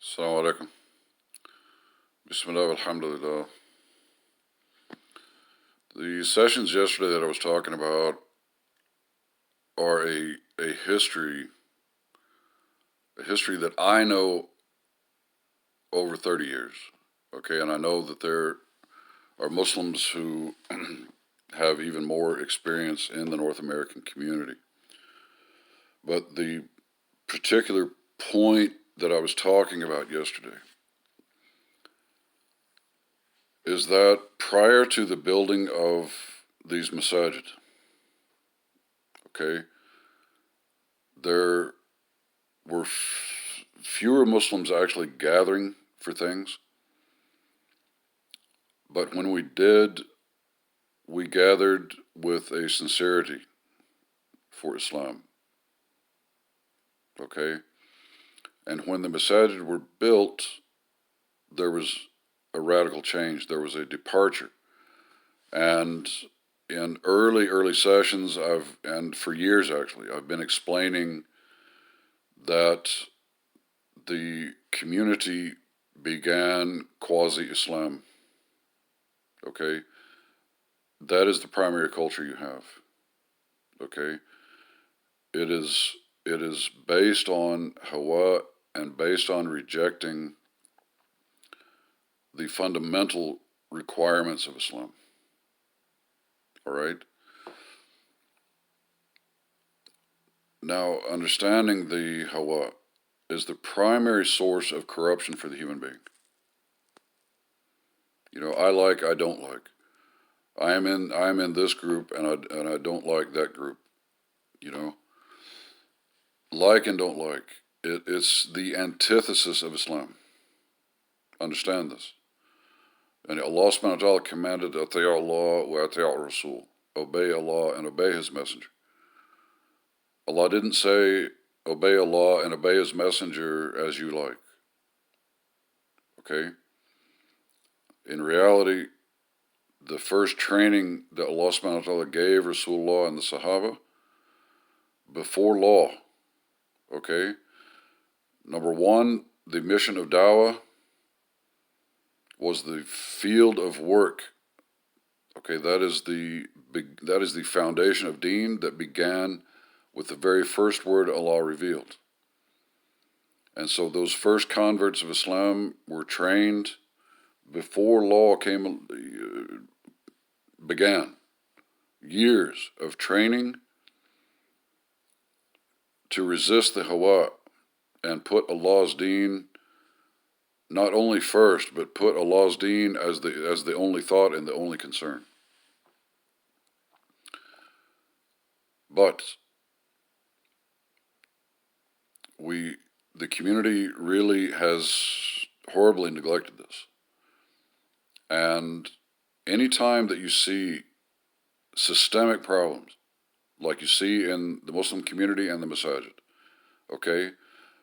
Assalamu alaikum. Bismillah, alhamdulillah. The sessions yesterday that I was talking about are a history that I know over 30 years. Okay, and I know that there are Muslims who have even more experience in the North American community. But the particular point that I was talking about yesterday is that prior to the building of these masaajid, okay, there were fewer Muslims actually gathering for things. But when we did, we gathered with a sincerity for Islam. Okay? And when the masajid were built, there was a radical change. There was a departure. And in early sessions, and for years actually, I've been explaining that the community began quasi-Islam. Okay? That is the primary culture you have. Okay? It is based on Hawaa and based on rejecting the fundamental requirements of Islam. All right? Now, understanding the Hawaa is the primary source of corruption for the human being. You know, I don't like. I am in this group and I don't like that group. You know, like and don't like. It's the antithesis of Islam. Understand this. And Allah subhanahu wa ta'ala commanded, Ati'u Allah wa Ati'u Rasul. Obey Allah and obey His Messenger. Allah didn't say, obey Allah and obey His Messenger as you like. Okay? In reality, the first training that Allah subhanahu wa ta'ala gave Rasulullah and the Sahaba, before law, okay? Number one, the mission of dawah was the field of work. Okay, that is the foundation of deen that began with the very first word Allah revealed. And so those first converts of Islam were trained before law began. Years of training to resist the Hawaa and put Allah's deen not only first, but put Allah's deen as the only thought and the only concern. But the community really has horribly neglected this. And any time that you see systemic problems, like you see in the Muslim community and the masajid, okay,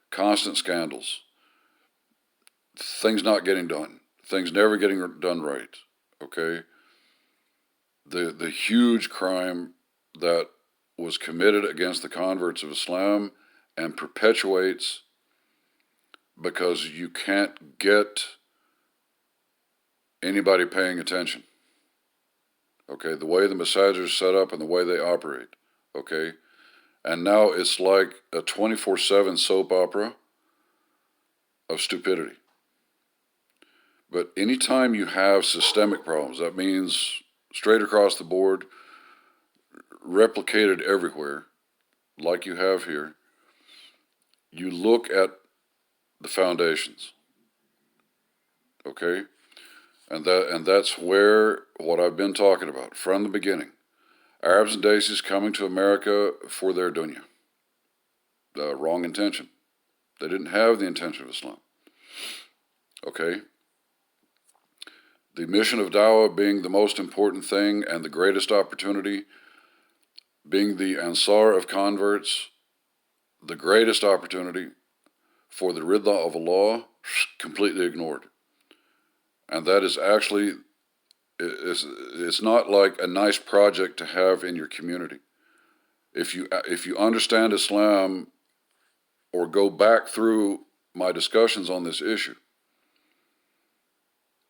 constant scandals, things not getting done, things never getting done right, okay, the huge crime that was committed against the converts of Islam and perpetuates because you can't get anybody paying attention. Okay, the way the masajid is set up and the way they operate. Okay, and now it's like a 24/7 soap opera of stupidity. But anytime you have systemic problems, that means straight across the board, replicated everywhere, like you have here, you look at the foundations. Okay? And that's where what I've been talking about from the beginning. Arabs and Desis coming to America for their dunya. The wrong intention. They didn't have the intention of Islam. Okay? The mission of dawah being the most important thing and the greatest opportunity, being the ansar of converts, the greatest opportunity for the ridha of Allah, completely ignored. And that is actually, it's not like a nice project to have in your community. If you understand Islam or go back through my discussions on this issue.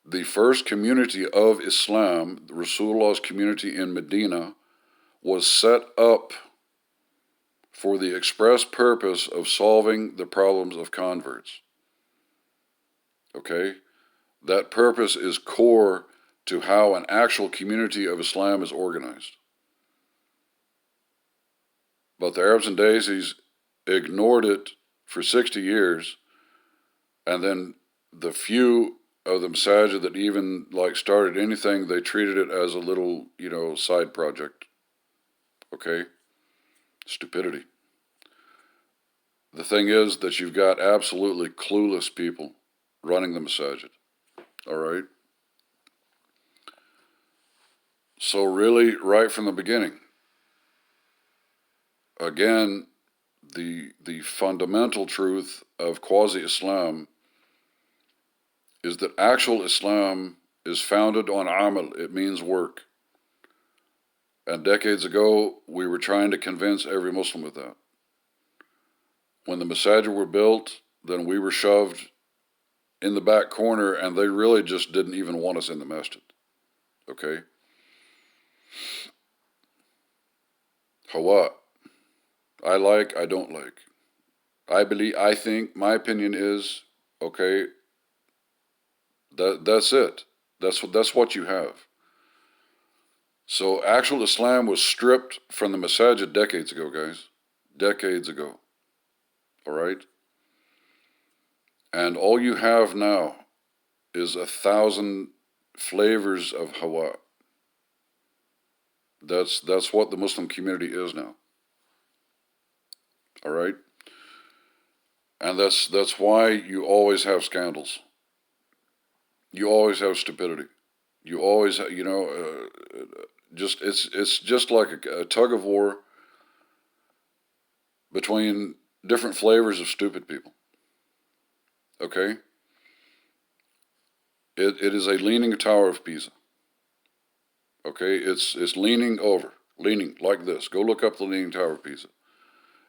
The first community of Islam, Rasulullah's community in Medina, was set up for the express purpose of solving the problems of converts. Okay? That purpose is core to how an actual community of Islam is organized. But the Arabs and Daisies ignored it for 60 years, and then the few of the masaajid that even started anything, they treated it as a little, side project. Okay? Stupidity. The thing is that you've got absolutely clueless people running the masaajid. All right? So really, right from the beginning, again, the fundamental truth of quasi-Islam is that actual Islam is founded on amal. It means work. And decades ago, we were trying to convince every Muslim of that. When the masajid were built, then we were shoved in the back corner, and they really just didn't even want us in the masjid. Okay? Hawaa. I like, I don't like. I think, my opinion is, okay, that's it. That's what you have. So actual Islam was stripped from the masajid decades ago, guys. Decades ago. All right? And all you have now is 1,000 flavors of Hawaa. That's what the Muslim community is now. All right? And that's why you always have scandals. You always have stupidity. You always, it's just like a tug of war between different flavors of stupid people. Okay? It is a Leaning Tower of Pisa. Okay? It's leaning over, leaning like this. Go look up the Leaning Tower of Pisa.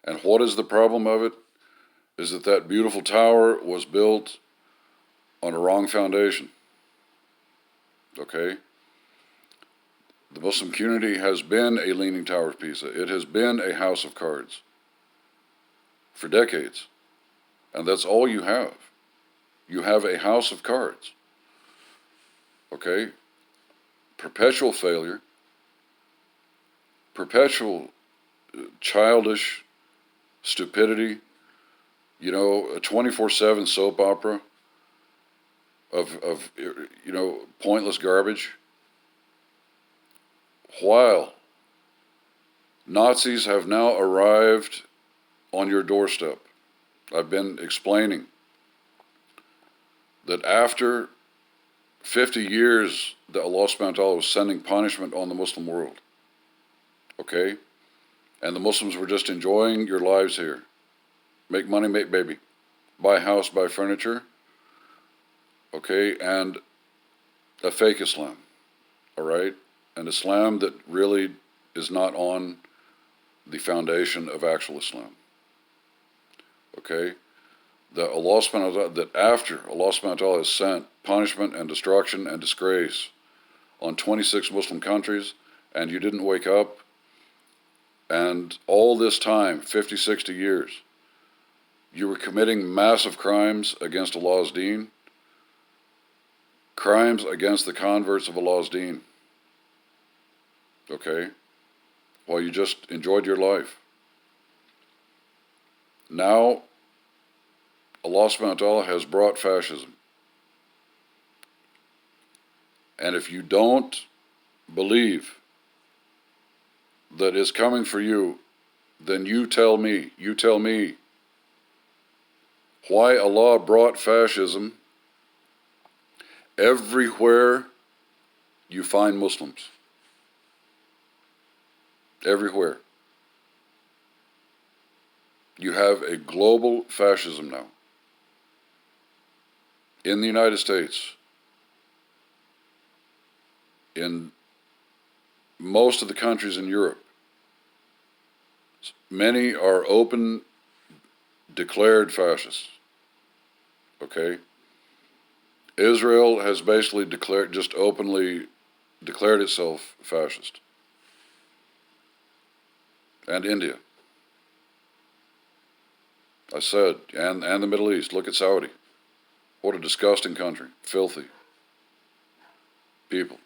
And what is the problem of it? Is that beautiful tower was built on a wrong foundation. Okay? The Muslim community has been a Leaning Tower of Pisa. It has been a house of cards for decades. And that's all you have. You have a house of cards. Okay? Perpetual failure, perpetual childish stupidity, a 24/7 soap opera of pointless garbage. While Nazis have now arrived on your doorstep. I've been explaining that after 50 years that Allah subhanahu wa ta'ala was sending punishment on the Muslim world, okay? And the Muslims were just enjoying your lives here. Make money, make baby. Buy a house, buy furniture, okay? And a fake Islam, all right? An Islam that really is not on the foundation of actual Islam, okay? That Allah subhanahu wa ta'ala, that after Allah subhanahu wa ta'ala has sent punishment and destruction and disgrace on 26 Muslim countries, and you didn't wake up, and all this time, 50, 60 years, you were committing massive crimes against Allah's deen, crimes against the converts of Allah's deen, okay, while you just enjoyed your life. Now, Allah subhanahu wa ta'ala has brought fascism. And if you don't believe that it's coming for you, then you tell me why Allah brought fascism everywhere you find Muslims. Everywhere. You have a global fascism now. In the United States, in most of the countries in Europe, many are open, declared fascists. Okay? Israel has basically declared, just openly declared itself fascist. And India. I said, and the Middle East. Look at Saudi. What a disgusting country. Filthy people.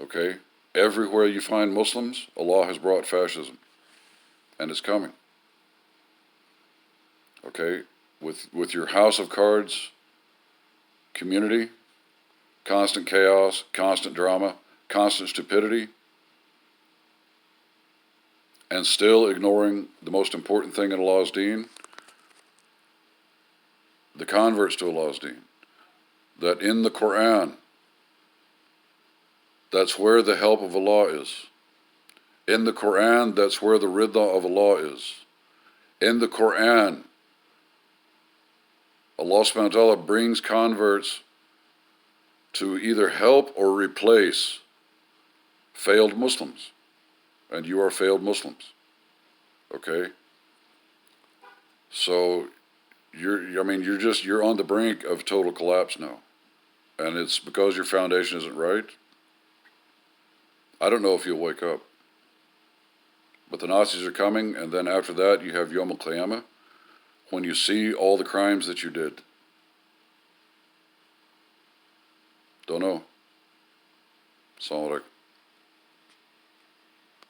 Okay? Everywhere you find Muslims, Allah has brought fascism. And it's coming. Okay? With your house of cards community, constant chaos, constant drama, constant stupidity, and still ignoring the most important thing in Allah's deen, the converts to Allah's deen. That in the Quran, that's where the help of Allah is. In the Quran, that's where the ridha of Allah is. In the Quran, Allah subhanahu wa ta'ala brings converts to either help or replace failed Muslims. And you are failed Muslims. Okay? So you're on the brink of total collapse now. And it's because your foundation isn't right. I don't know if you'll wake up. But the Nazis are coming, and then after that you have Yom Al-Qiyamah, when you see all the crimes that you did. Don't know. Assalamu alaikum.